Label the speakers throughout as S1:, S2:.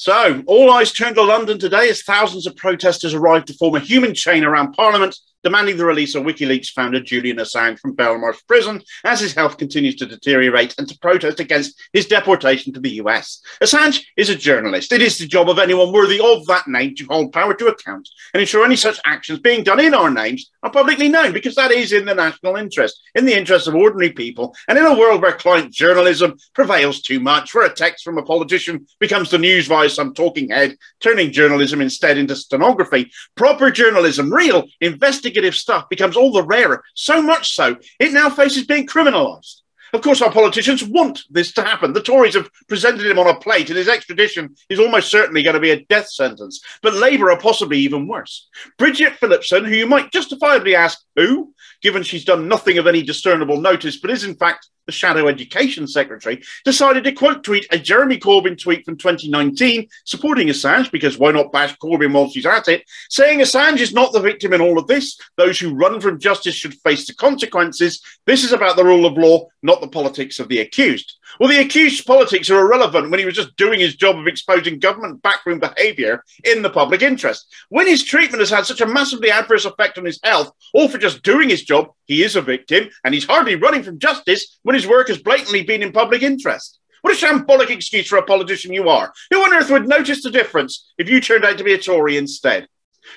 S1: So, all eyes turn to London today as thousands of protesters arrive to form a human chain around Parliament, demanding the release of Wikileaks founder Julian Assange from Belmarsh prison as his health continues to deteriorate, and to protest against his deportation to the US. Assange is a journalist. It is the job of anyone worthy of that name to hold power to account and ensure any such actions being done in our names are publicly known, because that is in the national interest, in the interest of ordinary people, and in a world where client journalism prevails too much, where a text from a politician becomes the news via some talking head, turning journalism instead into stenography. Proper journalism, real investigative stuff, becomes all the rarer, so much so it now faces being criminalised. Of course, our politicians want this to happen. The Tories have presented him on a plate, and his extradition is almost certainly going to be a death sentence. But Labour are possibly even worse. Bridget Phillipson, who you might justifiably ask, who, given she's done nothing of any discernible notice, but is in fact the Shadow Education Secretary, decided to quote tweet a Jeremy Corbyn tweet from 2019 supporting Assange, because why not bash Corbyn while she's at it, saying Assange is not the victim in all of this. Those who run from justice should face the consequences. This is about the rule of law, not the politics of the accused. Well, the accused's politics are irrelevant when he was just doing his job of exposing government backroom behaviour in the public interest. When his treatment has had such a massively adverse effect on his health, all for just doing his job, he is a victim, and he's hardly running from justice when his work has blatantly been in public interest. What a shambolic excuse for a politician you are. Who on earth would notice the difference if you turned out to be a Tory instead?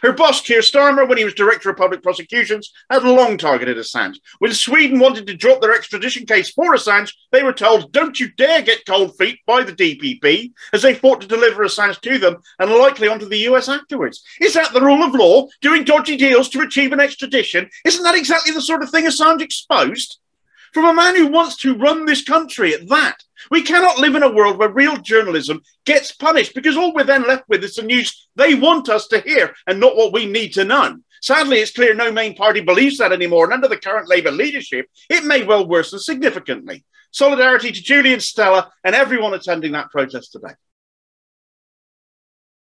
S1: Her boss, Keir Starmer, when he was Director of Public Prosecutions, had long targeted Assange. When Sweden wanted to drop their extradition case for Assange, they were told, don't you dare get cold feet by the DPP, as they fought to deliver Assange to them and likely onto the US afterwards. Is that the rule of law? Doing dodgy deals to achieve an extradition? Isn't that exactly the sort of thing Assange exposed? From a man who wants to run this country at that. We cannot live in a world where real journalism gets punished, because all we're then left with is the news they want us to hear and not what we need to know. Sadly, it's clear no main party believes that anymore, and under the current Labour leadership, it may well worsen significantly. Solidarity to Julian, Stella, and everyone attending that protest today.